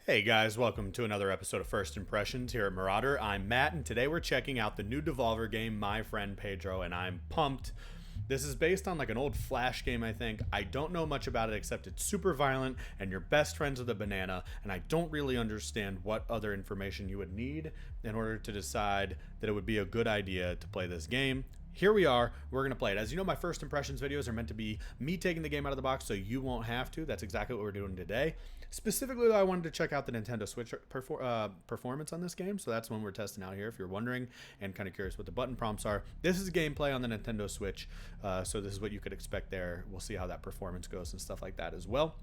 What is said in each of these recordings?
Hey guys, welcome to another episode of First Impressions here at MurrOtter. I'm Matt, and today we're checking out the new Devolver game, My Friend Pedro, and I'm pumped. This is based on like an old Flash game, I think. I don't know much about it except it's super violent and you're best friends with a banana, and I don't really understand what other information you would need in order to decide that it would be a good idea to play this game. Here we are, we're going to play it. As you know, my first impressions videos are meant to be me taking the game out of the box so you won't have to. That's exactly what we're doing today. Specifically, though, I wanted to check out the Nintendo Switch performance on this game, so that's one we're testing out here if you're wondering and kind of curious what the button prompts are. This is gameplay on the Nintendo Switch, so this is what you could expect there. We'll see how that performance goes and stuff like that as well.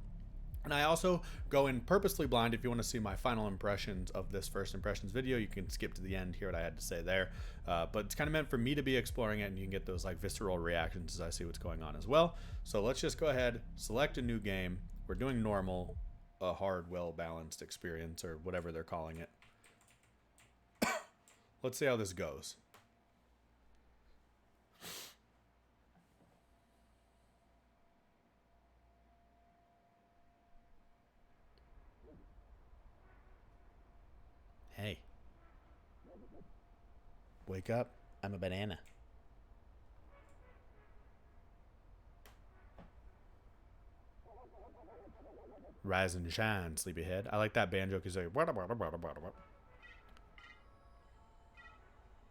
And I also go in purposely blind. If you want to see my final impressions of this first impressions video, you can skip to the end, hear what I had to say there. But it's kind of meant for me to be exploring it, and you can get those like visceral reactions as I see what's going on as well. So let's just go ahead, select a new game. We're doing normal, a hard, well-balanced experience, or whatever they're calling it. Let's see how this goes. Hey. Wake up. I'm a banana. Rise and shine, sleepyhead. I like that banjo because like.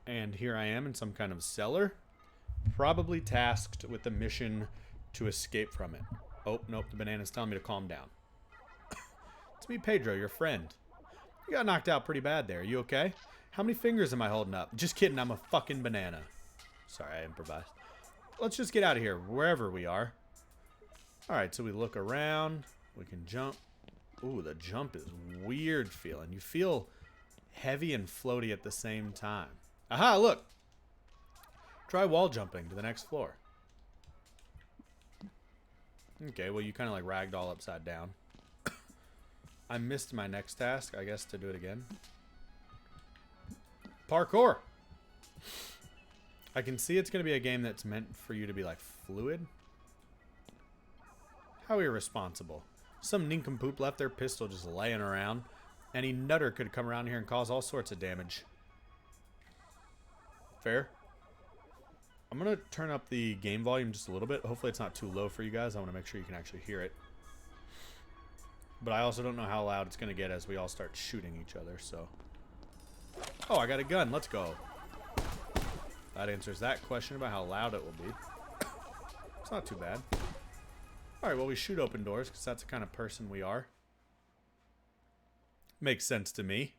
And here I am in some kind of cellar, probably tasked with the mission to escape from it. Oh, nope, the banana's telling me to calm down. It's me, Pedro, your friend. You got knocked out pretty bad there. You okay? How many fingers am I holding up? Just kidding, I'm a fucking banana. Sorry, I improvised. Let's just get out of here, wherever we are. Alright, so we look around. We can jump. Ooh, the jump is weird feeling. You feel heavy and floaty at the same time. Aha, look! Try wall jumping to the next floor. Okay, well you kind of like ragdoll upside down. I missed my next task, I guess, to do it again. Parkour! I can see it's going to be a game that's meant for you to be, like, fluid. How irresponsible. Some nincompoop left their pistol just laying around. Any nutter could come around here and cause all sorts of damage. Fair. I'm going to turn up the game volume just a little bit. Hopefully it's not too low for you guys. I want to make sure you can actually hear it. But I also don't know how loud it's going to get as we all start shooting each other, so. Oh, I got a gun. Let's go. That answers that question about how loud it will be. It's not too bad. Alright, well, we shoot open doors because that's the kind of person we are. Makes sense to me.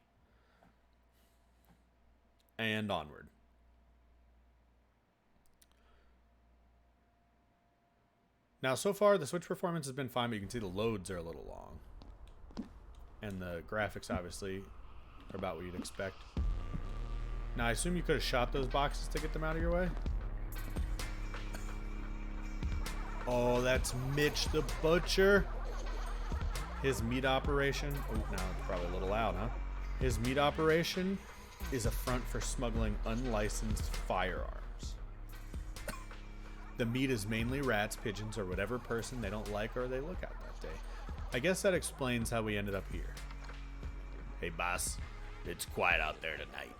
And onward. Now, so far, the Switch performance has been fine, but you can see the loads are a little long. And the graphics, obviously, are about what you'd expect. Now, I assume you could have shot those boxes to get them out of your way? Oh, that's Mitch the Butcher. His meat operation... Oh, now it's probably a little loud, huh? His meat operation is a front for smuggling unlicensed firearms. The meat is mainly rats, pigeons, or whatever person they don't like or they look at that day. I guess that explains how we ended up here. Hey, boss. It's quiet out there tonight.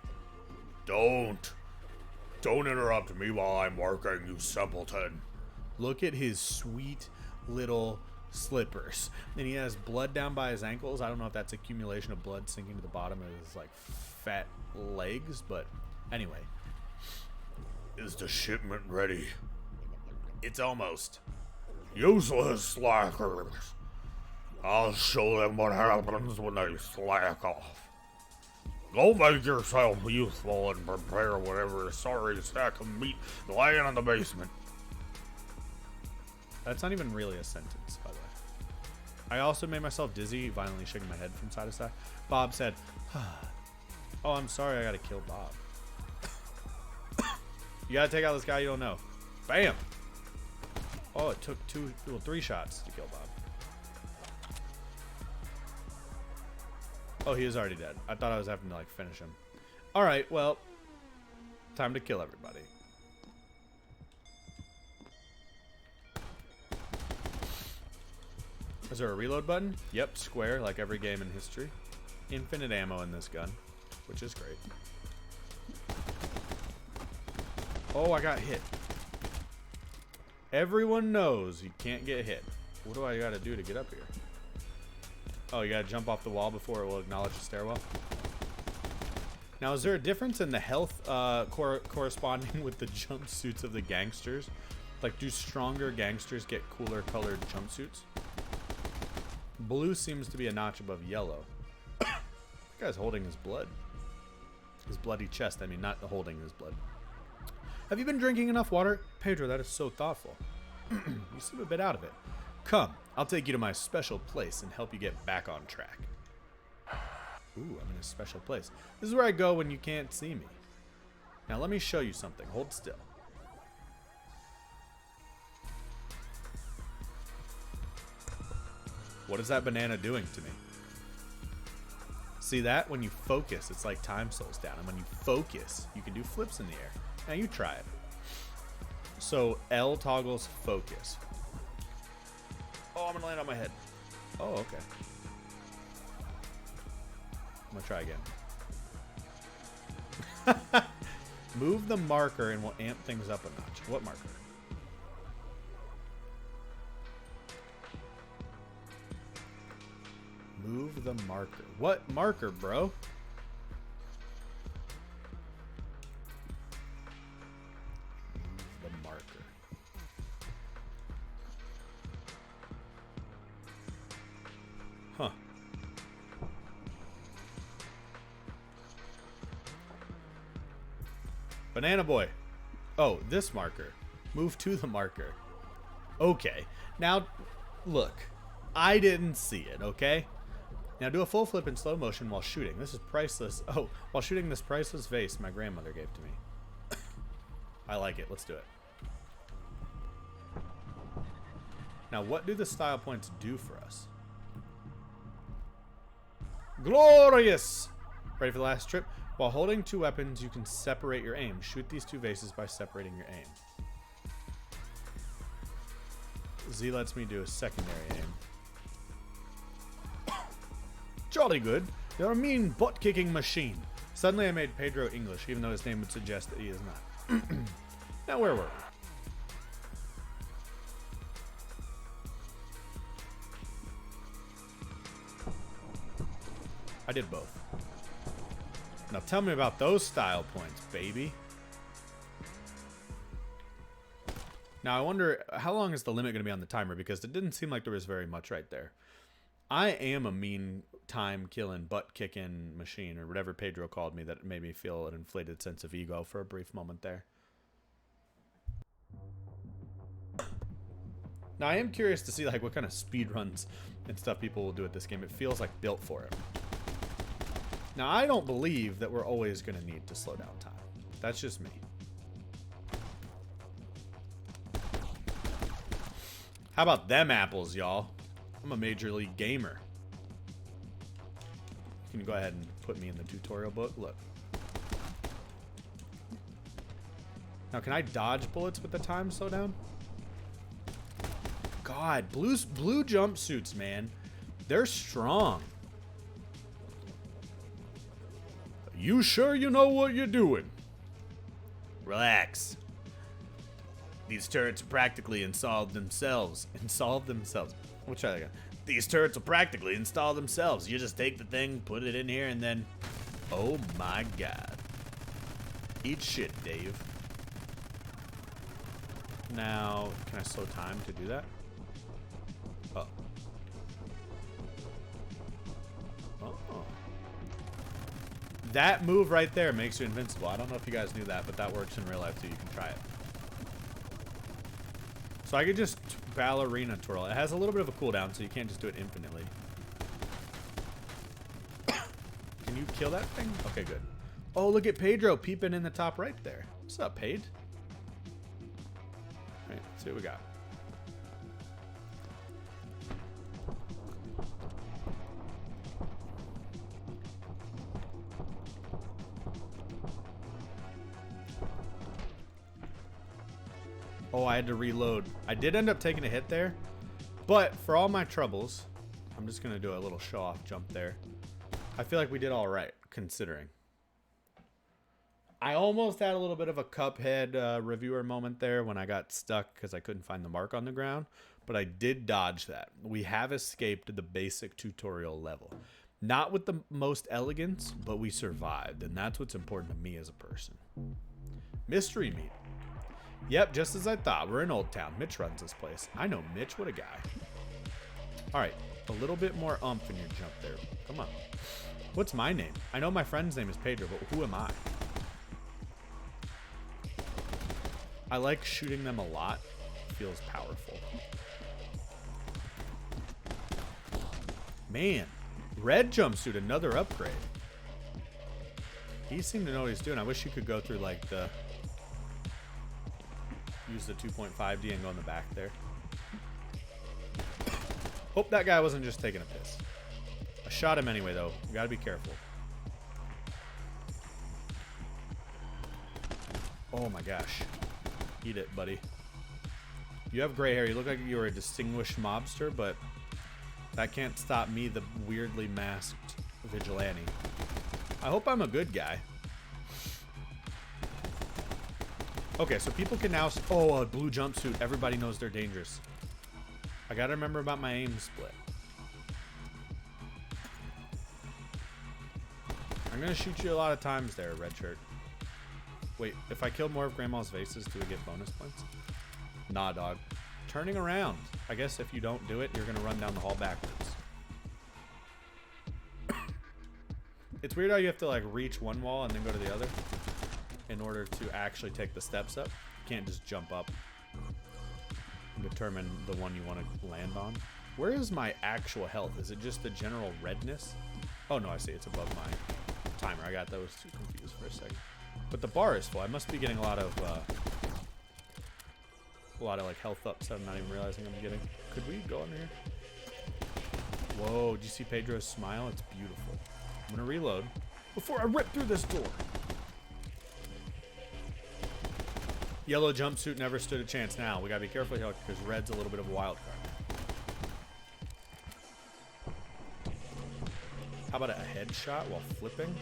Don't interrupt me while I'm working, you simpleton. Look at his sweet little slippers. And he has blood down by his ankles. I don't know if that's accumulation of blood sinking to the bottom of his, like, fat legs, but anyway. Is the shipment ready? It's almost. Useless slackers. I'll show them what happens when they slack off. Go make yourself useful and prepare whatever sorry sack of meat lying in the basement. That's not even really a sentence, by the way. I also made myself dizzy, violently shaking my head from side to side. Bob said, oh, I'm sorry, I gotta kill Bob. You gotta take out this guy you don't know. Bam! Oh, it took 3 shots to kill Bob. Oh, he is already dead. I thought I was having to, like, finish him. Alright, well, time to kill everybody. Is there a reload button? Yep, square, like every game in history. Infinite ammo in this gun, which is great. Oh, I got hit. Everyone knows you can't get hit. What do I gotta do to get up here? Oh, you gotta jump off the wall before it will acknowledge the stairwell. Now, is there a difference in the health corresponding with the jumpsuits of the gangsters? Like, do stronger gangsters get cooler colored jumpsuits? Blue seems to be a notch above yellow. This guy's holding his blood. His bloody chest, I mean, not holding his blood. Have you been drinking enough water? Pedro, that is so thoughtful. You seem a bit out of it. Come, I'll take you to my special place and help you get back on track. Ooh, I'm in a special place. This is where I go when you can't see me. Now let me show you something. Hold still. What is that banana doing to me? See that? When you focus, it's like time slows down. And when you focus, you can do flips in the air. Now you try it. So L toggles focus. Oh, I'm gonna land on my head. Oh, okay. I'm gonna try again. Move the marker and we'll amp things up a notch. What marker? Move the marker. What marker, bro? Huh. Banana boy. Oh, this marker. Move to the marker. Okay. Now, look. I didn't see it, okay? Now do a full flip in slow motion while shooting. This is priceless. Oh, while shooting this priceless vase my grandmother gave to me. I like it. Let's do it. Now, what do the style points do for us? Glorious! Ready for the last trip? While holding two weapons, you can separate your aim. Shoot these two vases by separating your aim. Z lets me do a secondary aim. Jolly good. You're a mean butt-kicking machine. Suddenly I made Pedro English, even though his name would suggest that he is not. Now where were we? I did both. Now tell me about those style points, baby. Now I wonder, how long is the limit going to be on the timer? Because it didn't seem like there was very much right there. I am a mean time-killing, butt-kicking machine, or whatever Pedro called me that made me feel an inflated sense of ego for a brief moment there. Now I am curious to see like what kind of speed runs and stuff people will do at this game. It feels like built for it. Now, I don't believe that we're always going to need to slow down time. That's just me. How about them apples, y'all? I'm a major league gamer. Can you go ahead and put me in the tutorial book? Look. Now, can I dodge bullets with the time slowdown? God, blue jumpsuits, man. They're strong. You sure you know what you're doing? Relax. These turrets practically installed themselves. We'll try that again. These turrets will practically install themselves. You just take the thing, put it in here, and then... Oh my god. Eat shit, Dave. Now, can I slow time to do that? Oh. Oh. That move right there makes you invincible. I don't know if you guys knew that, but that works in real life too. You can try it. So I could just ballerina twirl. It has a little bit of a cooldown, so you can't just do it infinitely. Can you kill that thing? Okay, good. Oh, look at Pedro peeping in the top right there. What's up, Pade? All right, let's see what we got. Oh, I had to reload. I did end up taking a hit there, But for all my troubles, I'm just going to do a little show-off jump there. I feel like we did all right, considering. I almost had a little bit of a Cuphead reviewer moment there when I got stuck because I couldn't find the mark on the ground. But I did dodge that. We have escaped the basic tutorial level. Not with the most elegance, but we survived. And that's what's important to me as a person. Mystery meat. Yep, just as I thought. We're in Old Town. Mitch runs this place. I know Mitch. What a guy. All right. A little bit more umph in your jump there. Come on. What's my name? I know my friend's name is Pedro, but who am I? I like shooting them a lot. It feels powerful. Man. Red jumpsuit, another upgrade. He seemed to know what he's doing. I wish you could go through like the... Use the 2.5D and go in the back there. Hope that guy wasn't just taking a piss. I shot him anyway, though. You gotta be careful. Oh my gosh. Eat it, buddy. You have gray hair. You look like you were a distinguished mobster, but that can't stop me, the weirdly masked vigilante. I hope I'm a good guy. Okay, so people can now... Oh, a blue jumpsuit. Everybody knows they're dangerous. I gotta remember about my aim split. I'm gonna shoot you a lot of times there, red shirt. Wait, if I kill more of Grandma's vases, do we get bonus points? Nah, dog. Turning around. I guess if you don't do it, you're gonna run down the hall backwards. It's weird how you have to like reach one wall and then go to the other in order to actually take the steps up. You can't just jump up and determine the one you want to land on. Where is my actual health? Is it just the general redness? Oh no, I see. It's above my timer. I got those two confused for a second. But the bar is full. I must be getting a lot of like health ups that I'm not even realizing I'm getting. Could we go under here? Whoa, did you see Pedro's smile? It's beautiful. I'm gonna reload before I rip through this door. Yellow jumpsuit never stood a chance. Now we gotta be careful here because red's a little bit of a wild card. How about a headshot while flipping?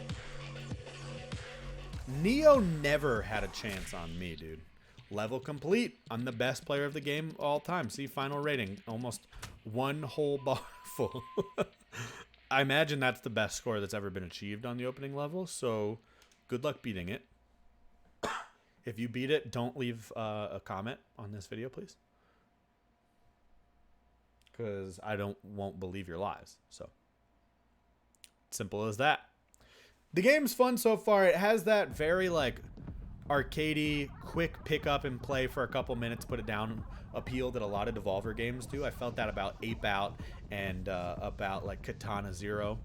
Neo never had a chance on me, dude. Level complete. I'm the best player of the game all time. See, final rating. Almost one whole bar full. I imagine that's the best score that's ever been achieved on the opening level, so good luck beating it. If you beat it, don't leave a comment on this video, please. Because I won't believe your lies. So, simple as that. The game's fun so far. It has that very, like, arcadey, quick pick up and play for a couple minutes, put it down appeal that a lot of Devolver games do. I felt that about Ape Out and about, like, Katana Zero.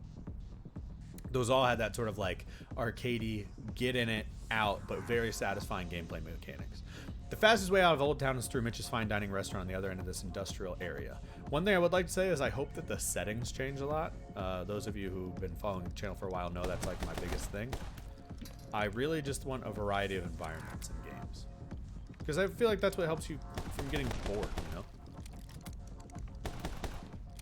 Those all had that sort of, like, arcadey, get in it, out, but very satisfying gameplay mechanics. The fastest way out of Old Town is through Mitch's Fine Dining restaurant on the other end of this industrial area. One thing I would like to say is I hope that the settings change a lot. Those of you who've been following the channel for a while know that's like my biggest thing. I really just want a variety of environments in games. Because I feel like that's what helps you from getting bored, you know?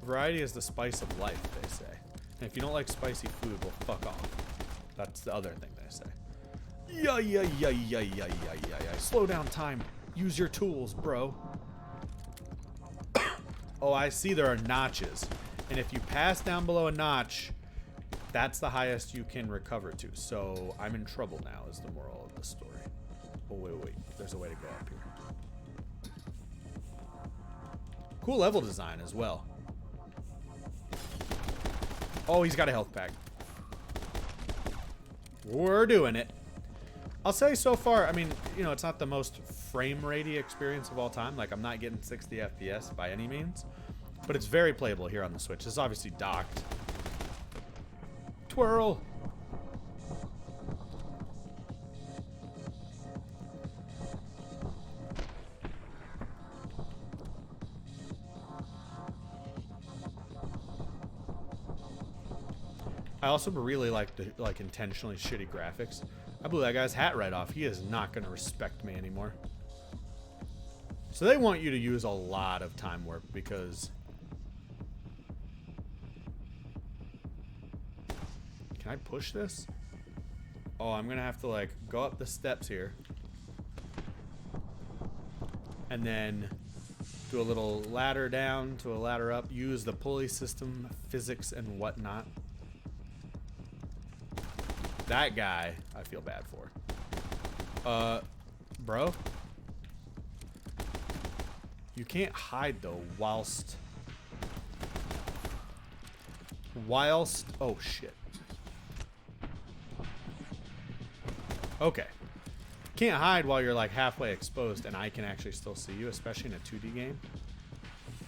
Variety is the spice of life, they say. And if you don't like spicy food, well, fuck off. That's the other thing they say. Yeah. Slow down time. Use your tools, bro. Oh, I see there are notches. And if you pass down below a notch, that's the highest you can recover to. So I'm in trouble now is the moral of the story. Oh, wait. There's a way to go up here. Cool level design as well. Oh, he's got a health pack. We're doing it. I'll say so far, I mean, you know, it's not the most frame ratey experience of all time. Like, I'm not getting 60 FPS by any means. But it's very playable here on the Switch. It's obviously docked. Twirl! I also really like the intentionally shitty graphics. I blew that guy's hat right off. He is not going to respect me anymore. So they want you to use a lot of time warp because Can I push this? Oh, I'm gonna have to like go up the steps here. And then do a little ladder down to a ladder up. Use the pulley system, physics, and whatnot. That guy, I feel bad for. Bro? You can't hide, though, whilst... Oh, shit. Okay. Can't hide while you're, like, halfway exposed, and I can actually still see you, especially in a 2D game.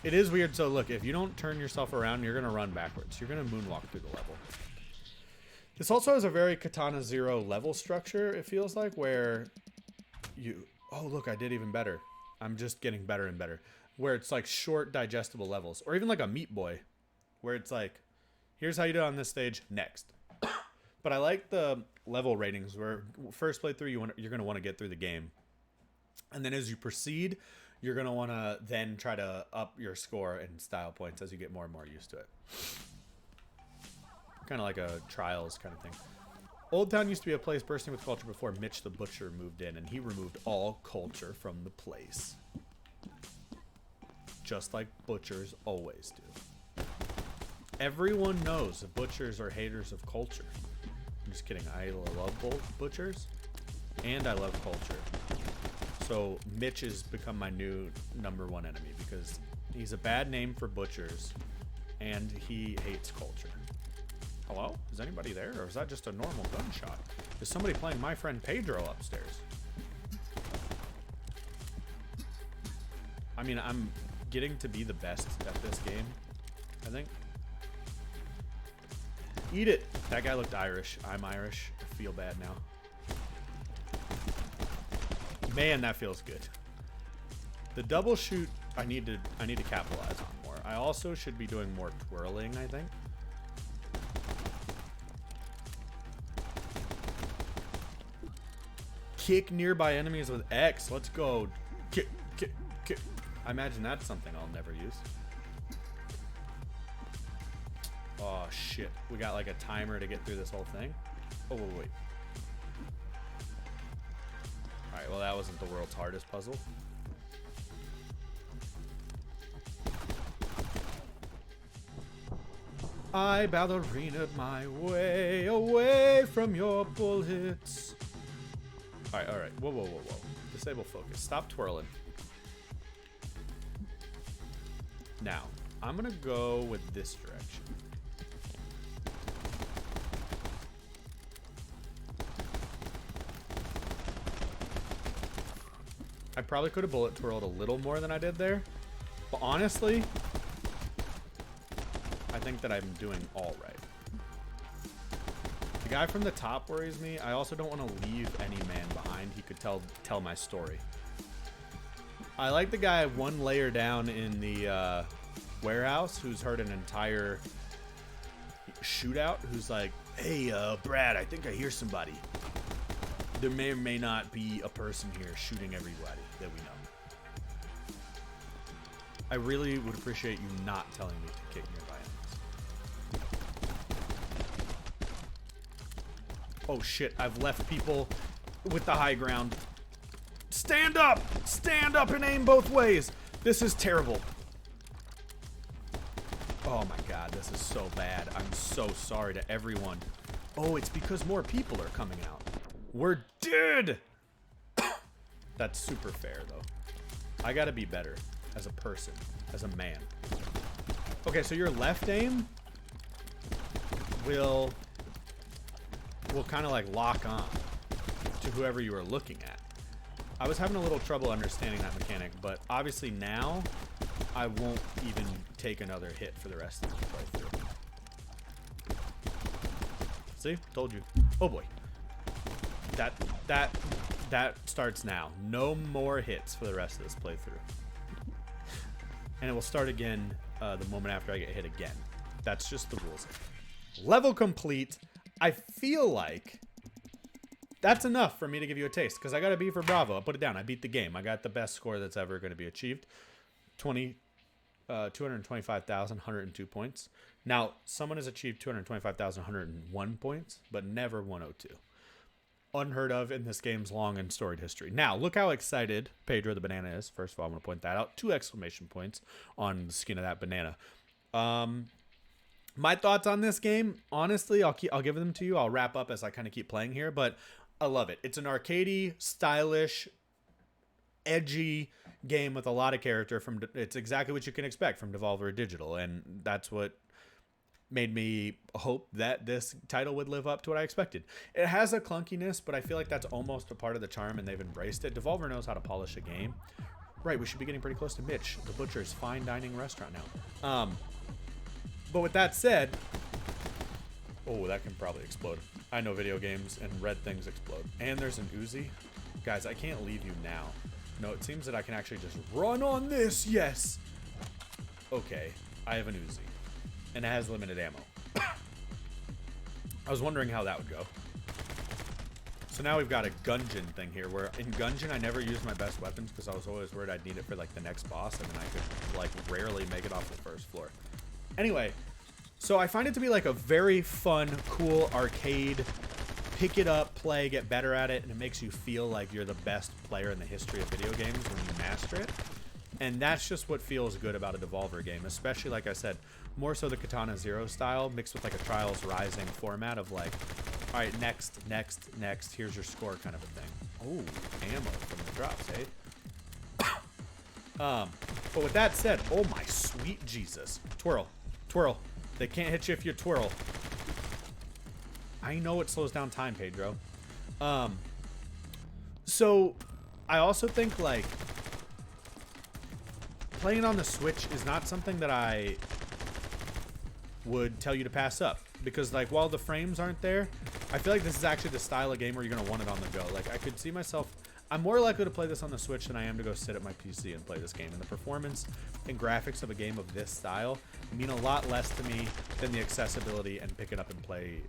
It is weird. So, look, if you don't turn yourself around, you're going to run backwards. You're going to moonwalk through the level. This also has a very Katana Zero level structure, it feels like, where you... Oh, look, I did even better. I'm just getting better and better. Where it's like short, digestible levels. Or even like a Meat Boy. Where it's like, here's how you do it on this stage, next. But I like the level ratings where first playthrough, you're going to want to get through the game. And then as you proceed, you're going to want to then try to up your score and style points as you get more and more used to it. Kind of like a Trials kind of thing. Old Town used to be a place bursting with culture before Mitch the Butcher moved in, and he removed all culture from the place. Just like butchers always do. Everyone knows that butchers are haters of culture. I'm just kidding. I love both butchers, and I love culture. So Mitch has become my new #1 enemy because he's a bad name for butchers, and he hates culture. Hello? Is anybody there? Or is that just a normal gunshot? Is somebody playing My Friend Pedro upstairs? I mean, I'm getting to be the best at this game, I think. Eat it! That guy looked Irish. I'm Irish. I feel bad now. Man, that feels good. The double shoot, I need to capitalize on more. I also should be doing more twirling, I think. Kick nearby enemies with X. Let's go. Kick, kick, kick. I imagine that's something I'll never use. Oh, shit. We got like a timer to get through this whole thing. Oh, wait. Alright, well, that wasn't the world's hardest puzzle. I ballerinaed my way away from your bullets. Alright. Whoa. Disable focus. Stop twirling. Now, I'm gonna go with this direction. I probably could have bullet twirled a little more than I did there. But honestly, I think that I'm doing all right. The guy from the top worries me. I also don't want to leave any man behind. He could tell my story. I like the guy one layer down in the warehouse who's heard an entire shootout. Who's like, hey, Brad, I think I hear somebody. There may or may not be a person here shooting everybody that we know. I really would appreciate you not telling me to kick nearby enemies. Oh shit, I've left people with the high ground. Stand up! Stand up and aim both ways! This is terrible. Oh my god, this is so bad. I'm so sorry to everyone. Oh, it's because more people are coming out. We're dead! That's super fair, though. I gotta be better as a person, as a man. Okay, so your left aim will kind of like lock on to whoever you are looking at. I was having a little trouble understanding that mechanic, but obviously now I won't even take another hit for the rest of the playthrough. See? Told you. Oh boy. That starts now. No more hits for the rest of this playthrough. And it will start again the moment after I get hit again. That's just the rules. Level complete. I feel like that's enough for me to give you a taste, because I got a B for Bravo. I put it down. I beat the game. I got the best score that's ever going to be achieved. 225,102 points. Now, someone has achieved 225,101 points, but never 102. Unheard of in this game's long and storied history. Now, look how excited Pedro the banana is. First of all, I'm going to point that out. 2 exclamation points on the skin of that banana. My thoughts on this game, honestly, I'll give them to you. I'll wrap up as I kind of keep playing here, but I love it. It's an arcadey, stylish, edgy game with a lot of character. It's exactly what you can expect from Devolver Digital, and that's what made me hope that this title would live up to what I expected. It has a clunkiness, but I feel like that's almost a part of the charm, and they've embraced it. Devolver knows how to polish a game. Right, we should be getting pretty close to Mitch, the Butcher's fine dining restaurant now. But with that said, oh, that can probably explode. I know video games and red things explode. And there's an Uzi. Guys, I can't leave you now. No, it seems that I can actually just run on this. Yes. Okay, I have an Uzi. And it has limited ammo. I was wondering how that would go. So now we've got a Gungeon thing here, where in Gungeon I never used my best weapons because I was always worried I'd need it for like the next boss, and then I could like rarely make it off the first floor. Anyway, so I find it to be like a very fun, cool arcade, pick it up, play, get better at it, and it makes you feel like you're the best player in the history of video games when you master it. And that's just what feels good about a Devolver game, especially, like I said, more so the Katana Zero style mixed with like a Trials Rising format of like, all right, next, here's your score kind of a thing. Oh, ammo from the drops, eh? But with that said, oh my sweet Jesus. Twirl. Twirl. They can't hit you if you twirl. I know it slows down time, Pedro. So I also think like playing on the Switch is not something that I would tell you to pass up, because like while the frames aren't there, I feel like this is actually the style of game where you're gonna want it on the go. Like I could see myself, I'm more likely to play this on the Switch than I am to go sit at my PC and play this game. And the performance and graphics of a game of this style mean a lot less to me than the accessibility and pick it up and play,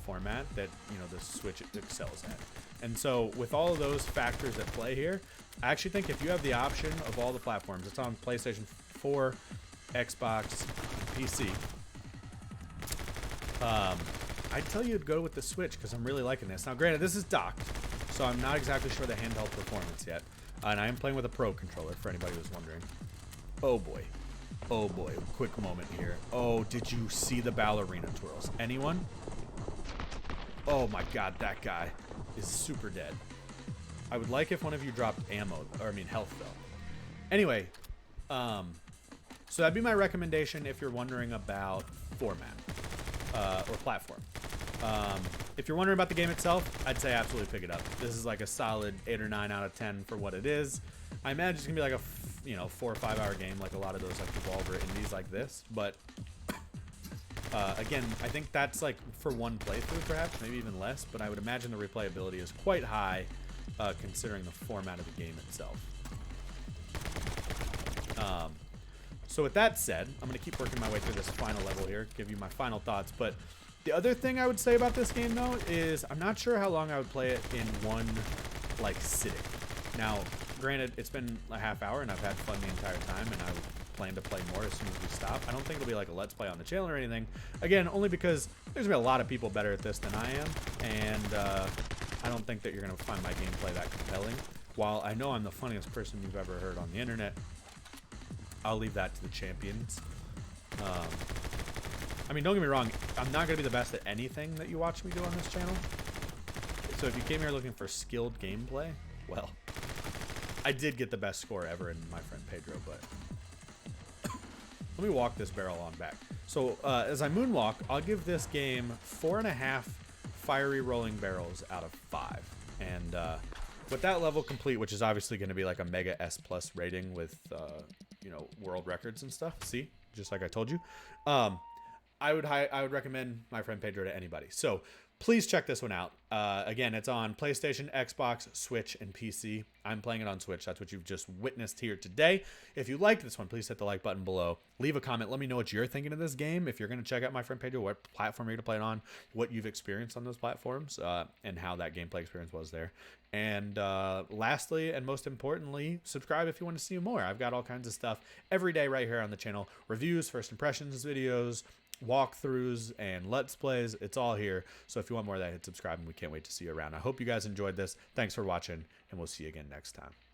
format that, the Switch excels at. And so with all of those factors at play here, I actually think if you have the option of all the platforms, it's on PlayStation 4, Xbox, PC, I'd tell you to go with the Switch because I'm really liking this. Now, granted, this is docked, so I'm not exactly sure the handheld performance yet. And I am playing with a Pro controller, for anybody who's wondering. Oh, boy. Oh, boy. Quick moment here. Oh, did you see the ballerina twirls? Anyone? Oh, my God. That guy is super dead. I would like if one of you dropped health, though. Anyway, so that'd be my recommendation if you're wondering about format. Or platform. If you're wondering about the game itself, I'd say absolutely pick it up. This is like a solid 8 or 9 out of 10 for what it is. I imagine it's gonna be like a 4 or 5 hour game, like a lot of those like Devolver indies like this. But again, I think that's like for one playthrough, perhaps, maybe even less. But I would imagine the replayability is quite high, considering the format of the game itself. So with that said, I'm going to keep working my way through this final level here, give you my final thoughts. But the other thing I would say about this game, though, is I'm not sure how long I would play it in one, like, sitting. Now, granted, it's been a half hour, and I've had fun the entire time, and I would plan to play more as soon as we stop. I don't think it'll be like a Let's Play on the channel or anything. Again, only because there's going to be a lot of people better at this than I am, and I don't think that you're going to find my gameplay that compelling. While I know I'm the funniest person you've ever heard on the internet, I'll leave that to the champions. I mean, don't get me wrong, I'm not going to be the best at anything that you watch me do on this channel. So if you came here looking for skilled gameplay, well, I did get the best score ever in My Friend Pedro, but let me walk this barrel on back. So as I moonwalk, I'll give this game 4.5 fiery rolling barrels out of 5. And with that level complete, which is obviously going to be like a Mega S+ rating with, world records and stuff. See, just like I told you. I would recommend My Friend Pedro to anybody. So please check this one out. Again, it's on PlayStation, Xbox, Switch, and PC. I'm playing it on Switch. That's what you've just witnessed here today. If you liked this one, please hit the like button below. Leave a comment. Let me know what you're thinking of this game. If you're going to check out My Friend Pedro, what platform you're going to play it on, what you've experienced on those platforms, and how that gameplay experience was there. And lastly, and most importantly, subscribe if you want to see more. I've got all kinds of stuff every day right here on the channel. Reviews, first impressions videos, walkthroughs and let's plays. It's all here. So if you want more of that, hit subscribe, and we can't wait to see you around. I hope you guys enjoyed this. Thanks for watching, and we'll see you again next time.